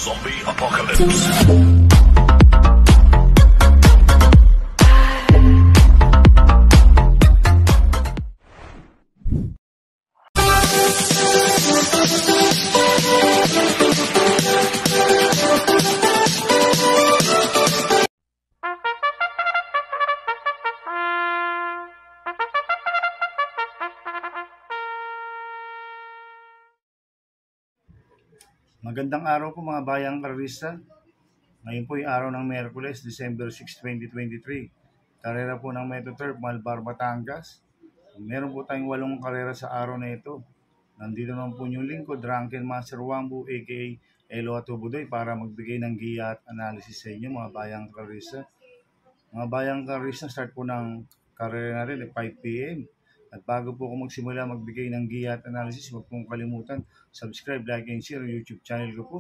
Zombie Apocalypse. Magandang araw po mga bayang karista. Ngayon po yung araw ng Miyerkules, December 6, 2023. Karera po ng Metoturf, Malbar, Batangas. Meron po tayong 8 karera sa araw na ito. Nandito naman po yung lingkod, Drunken Master Wambu aka Elo Atubudoy para magbigay ng giya at analysis sa inyo mga bayang karista. Mga bayang karista, start po ng karera natin at 5 p.m. At bago po ako magsimula magbigay ng giya at analysis, huwag pong kalimutan subscribe, like, and share yung YouTube channel ko po.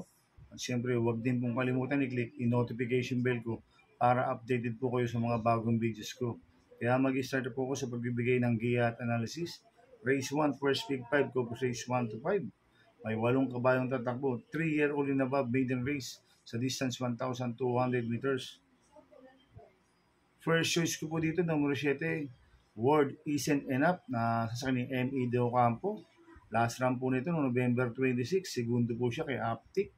At siyempre, huwag din pong kalimutan i-click yung notification bell ko para updated po kayo sa mga bagong videos ko. Kaya mag-start po ako sa pagbibigay ng giya at analysis. Race 1, first pick 5 ko po sa race 1 to 5. May 8 kabayong tatakbo, 3-year-old and above maiden race sa distance 1,200 meters. First choice ko po dito, numero 7, Word Isn't Enough na sa ni M.E. De Ocampo. Last run po nito noong November 26, segundo po siya kay Aptic.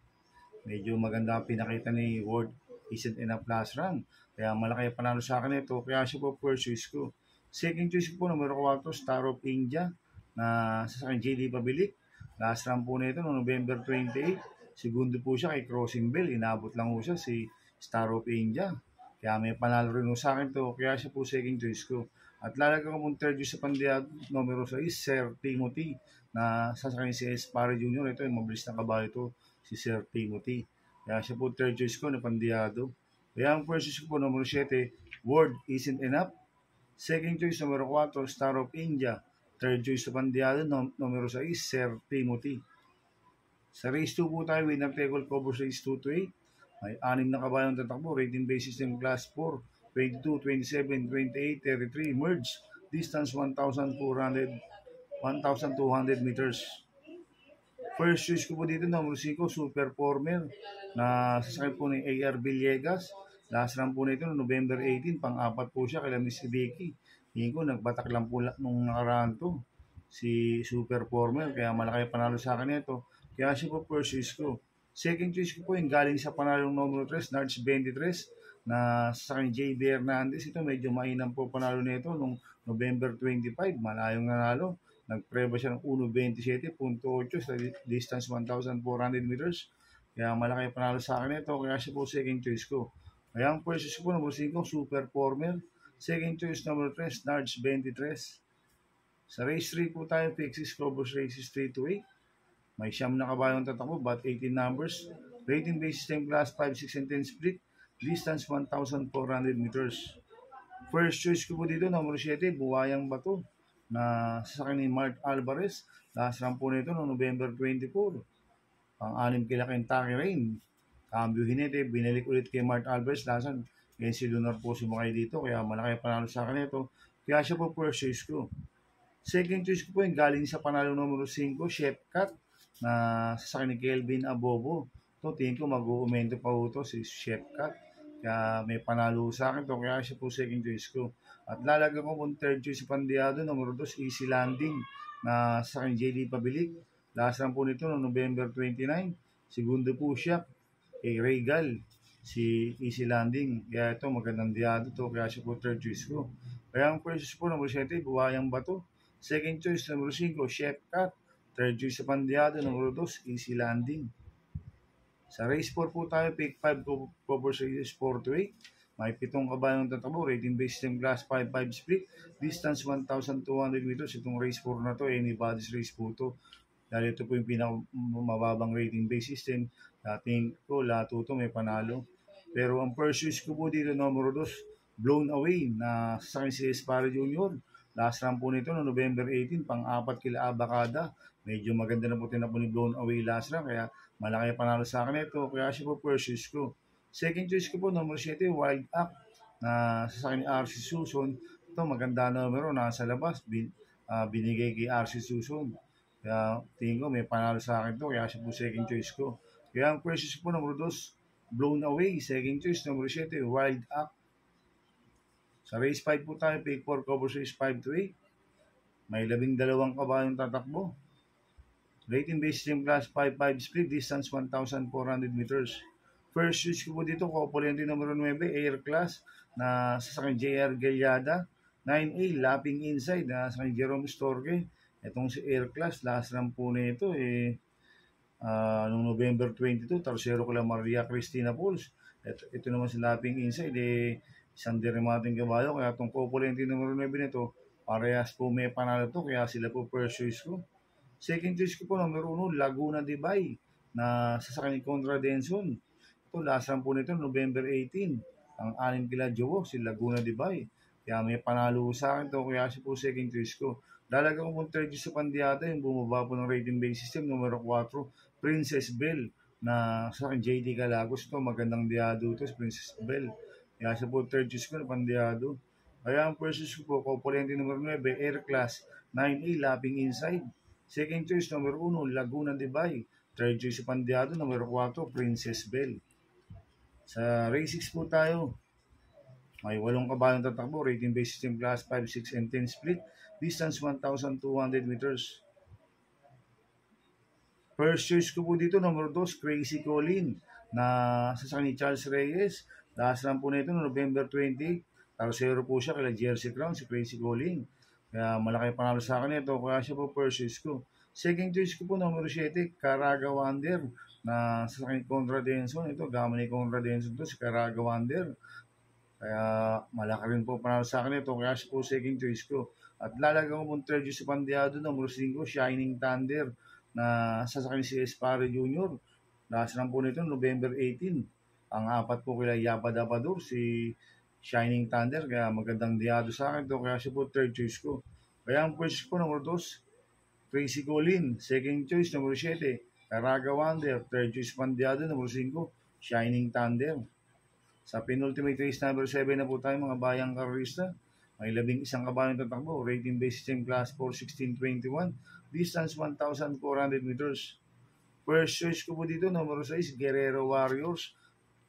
Medyo maganda ang pinakita ni Word Isn't Enough last run. Kaya malaki panalo sa akin ito, kaya siya po first choice ko. Second choice ko po, numero 4, Star of India na sa akin JD Pabilik. Last run po nito noong November 28, segundo po siya kay Crossing Bell. Inabot lang po siya si Star of India. Kaya may panalo rin sa akin to, kaya siya po second choice ko. At lalagyan ko mong third choice sa pandiyado, numero 6, Sir Timothy, na sasakyan si Espare Jr. Ito yung mabilis na kabayo ito, si Sir Timothy. Kaya siya po third choice ko na pandiyado. Kaya ang first choice ko po, numero 7, Word Isn't Enough. Second choice, numero 4, Star of India. Third choice sa pandiyado, numero 6, Sir Timothy. Sa race 2 po tayo, winner take all cover race 2 to 8. May 6 na kabayong tatakbo, rating based system class 4, 22, 27, 28, 33, merge, distance 1,200 meters. First choice ko po dito, numero 5, Super Former, na sasakay po ni A.R. Villegas. Last run po nito, November 18, pang-apat po siya kay Miss Ibeki. Hindi ko, nagbatak lang po nung nakaraan to, si Super Former, kaya malaki panalo sa akin ito. Kaya siya po first choice ko. Second choice ko po yung galing sa panalong numero 3, Nards 23, na sa akin J.B. Hernandez. Ito medyo mainam po panalo nito nung November 25, malayong nanalo. Nagpreba siya ng 1.27.8 sa distance 1,400 meters. Kaya malaki panalo sa akin ito, kaya siya po second choice ko. Kaya ang first choice ko, number 5, Super Former. Second choice, number 3, Nards 23. Sa race 3 po tayo, Pixis Cobos races 3 to 8. May 9 na kabayong tatakbo, but 18 numbers. Rating based system class 5, 6, and 10 split. Distance 1,400 meters. First choice ko po dito, number 7, Buwayang Bato, na sasakyan ni Mark Alvarez. Last run po nito noong November 24. Pang-anim kila Kentucky Rain. Cambio Hinete, binalik ulit kay Mark Alvarez. Last run, ngayon si Lunar po sumakay dito, kaya malaki panalo sa akin ito. Kaya siya po first choice ko. Second choice ko po yung galing sa panalo numero 5, Chef Cat, na sasakyan ni Kelvin Abobo. Ito, tingin ko mag-uumento pa ito si Chef Cat. Kaya may panalo sa akin to, kaya siya po second choice ko. At lalagyan ko pong third choice sa pandiyado, numero 2, Easy Landing, na sasakyan JD Pabilik. Last run po nito noong November 29. Segundo po siya kay Regal, si Easy Landing. Kaya ito, magandang diyado to, kaya siya po third choice ko. Kaya ang first choice po, numero 7, Buwayang Bato. Second choice, numero 5, Chef Cat. Third choice sa pandiyado, numero 2, Easy Landing. Sa race 4 po tayo, pick 5 cover races 4 to 8. May 7 kabayong tatakbo, rating based system class 5, 5 split. Distance 1,200 meters. Itong race 4 na to, anybody's race po to. Dahil ito po yung pinakamababang rating based system. Dating ko, lahat ito may panalo. Pero ang first choice ko po dito, numero 2, Blown Away, na sa akin si Espare Jr. Last run po nito no November 18, pang-apat kila Abacada. Medyo maganda na po tinapon ni Blown Away last run, kaya malaki panalo sa akin ito. Kaya siya po first choice ko. Second choice ko po, number 7, Wild Act, na sa akin ni RC Suson. Ito, maganda na numero, nasa labas. Binigay kay RC Suson. Kaya tingin ko may panalo sa akin ito, kaya siya po second choice ko. Kaya ang precious po, number 2, Blown Away. Second choice, number 7, Wild Act. Sa race 5 po tayo, pick 4 covers race 5 to 8. May 12 kabayong tatakbo. Rating based yung class 5-5 split, distance 1,400 meters. First choice ko po dito, Copolente numero 9, Air Class, na sasakyan JR Galiada. 9A, Lapping Inside, na sasakyan Jerome Storge. Itong si Air Class, last run po nito, noong November 22, Tarsero ko lang Maria Cristina Pools. Ito naman si Lapping Inside, isang derimating kabayo, kaya itong Copolente numero 9 nito, parehas po may panalo to, kaya sila po first choice ko. Second choice ko po, numero 1, Laguna de Bay, na sasakyan ni Contra Denson. Ito, last run po nito, November 18. Ang 6 kila Jowo, si Laguna de Bay. Kaya may panalo sa akin to, kaya siya po second choice ko. Dalaga ko po third choice sa Pandiata, yung bumaba po ng rating base system, numero 4, Princess Belle, na sasakyan JD Galagos. Ito, magandang diado ito, si Princess Belle. Kaya siya po third choice ko na Pandiado. Kaya ang first choice ko po, Copolente numero 9, Air Class, 9A, Lapping Inside. Second choice, numero 1, Laguna de Bay. Third choice sa Pandiado, numero 4, Princess Belle. Sa race 6 po tayo. May 8 kabayong tatakbo, rating based system class 5, 6, and 10 split. Distance 1,200 meters. First choice ko po dito, numero 2, Crazy Colin, na sasakyan ni Charles Reyes. Last run po nito, November 20. Tarsero po siya kay Jersey Crown, si Crazy Colin. Kaya malaki panalo sa akin ito, kaya siya po first choice ko. Second choice ko po, numero 7, Caraga Wonder, na sasakyan ni Contra Denson. Ito, gama ni Contra Denson to, si Caraga Wonder. Kaya malaki rin po panalo sa akin ito, kaya siya po second choice ko. At lalagyan ko po third choice sa Pandiado, numero 5, Shining Thunder, na sasakyan si Espare Jr. Last run po nito, November 18. Ang 4 po kila Yapa Dapador, si Shining Thunder, kaya magandang diado sa akin to, kaya siya po third choice ko. Kaya ang first po, number 2, Tracy Colin. Second choice, number 7, Caraga Wonder. Third choice, Pandiado, number 5, Shining Thunder. Sa penultimate race, number 7 na po tayo, mga bayang karista. May 11 kabayong tatakbo. Rating based system class 4, 16, 21. Distance 1,400 meters. First choice ko po dito, number 6, Guerrero Warriors,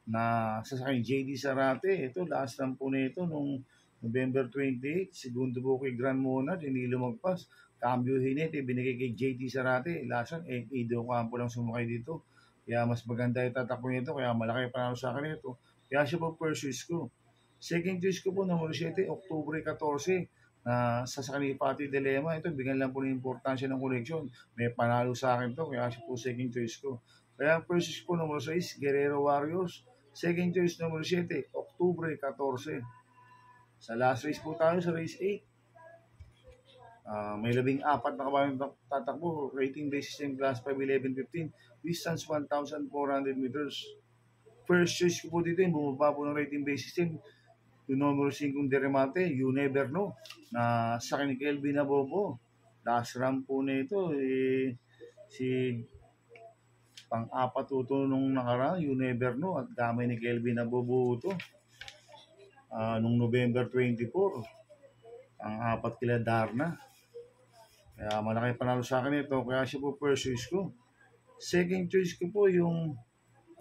na sasakyan JD Sarate. Ito, last run po nito nung November 28. Segundo po kay Grand Monad, hindi lumagpas. Cambio Hinete, binigay kay JD Sarate. Last run, Edo Campo lang sumakay dito. Kaya mas maganda yung tatakbo nito, kaya malaki panalo sa akin ito. Kaya siya po first choice ko. Second choice ko po, number 7, October 14, na sasakyan ni Pati Dilema. Ito, bigyan lang po ng importansya ng koneksyon. May panalo sa akin to, kaya siya po second choice ko. Kaya first choice po, number 6, Guerrero Warriors. Second choice, number 7, October 14. Sa last race po tayo, sa race 8. May 14 na kabayong tatakbo. Rating based system class 5, 11, 15. Distance 1,400 meters. First choice ko po dito, yung bumaba po ng rating based system, yung numero 5 Deremate, You Never Know, na sa akin ni Kelvin Abobo. Last run po nito, si pang-apat ito nung nakaraan, You Never Know, at gamay ni Kelvin Abobo ito. Nung November 24, ang 4 kila Darna. Kaya malaki panalo sa akin ito, kaya siya po first choice ko. Second choice ko po yung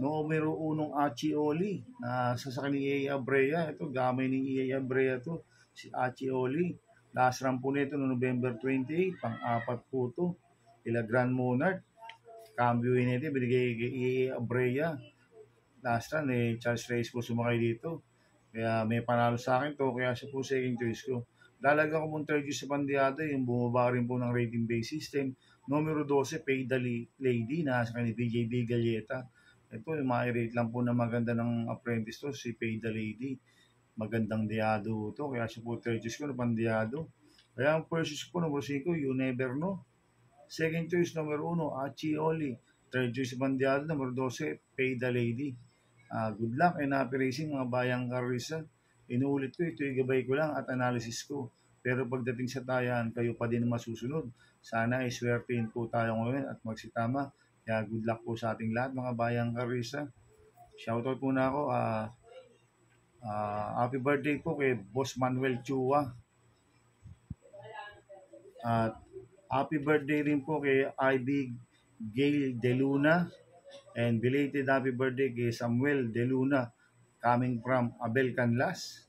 numero 1 Achioli, na sasakyan ni EA Abrea. Ito, gamay ni EA Abrea to, si Achioli. Last run po nito no November 28, pang-4 po ito. Kila Grand Monarch. Cambio nito, binigay kay EA Abrea. Last run, Charles Reyes po sumakay dito. Kaya may panalo sa akin to, kaya siya po second choice ko. Dalaga ko mong third choice sa Pandiado, yung bumaba rin po ng rating base system. Numero 12, Pay the Lady, na sa kanil BJB Galleta. Ito, ma-rate lang po na maganda ng apprentice to, si Pay the Lady. Magandang diado to, kaya siya po third choice ko na Pandiado. Kaya ang first choice ko, numero 5, You Never Know. Second choice, numero 1, Achioli. Third choice sa Pandiado, numero 12, Pay the Lady. Good luck and happy racing, mga bayang karisa. Inuulit ko, ito yung gabay ko lang at analysis ko. Pero pagdating sa tayan, kayo pa din masusunod. Sana ay swertein po tayo ngayon at magsitama. Kaya good luck po sa ating lahat, mga bayang karisa. Shoutout muna ako. Happy birthday po kay Boss Manuel Chua. At happy birthday rin po kay Ivy Gail De Luna. And belated happy birthday kay Samuel De Luna coming from Abel Canlas.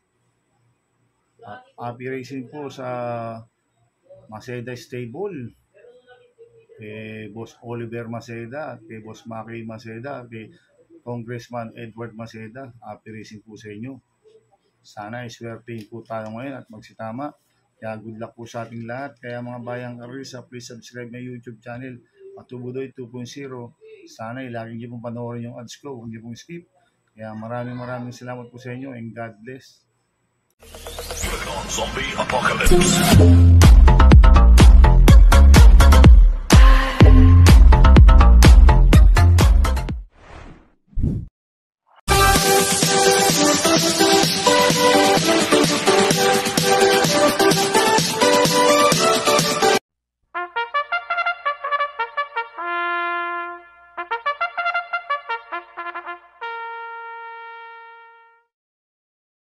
Happy racing po sa Maceda Stable. Kay Boss Oliver Maceda, kay Boss Maki Maceda, kay Congressman Edward Maceda. Happy racing po sa inyo. Sana iswertein po tayo ngayon at magsitama. Kaya good luck po sa ating lahat. Kaya mga bayang Arisa, please subscribe my YouTube channel, Matubudoy 2.0. Sana lagi niyo pong panoorin yung ads ko, huwag niyo pong skip. Kaya maraming salamat po sa inyo and God bless. Zombie Apocalypse.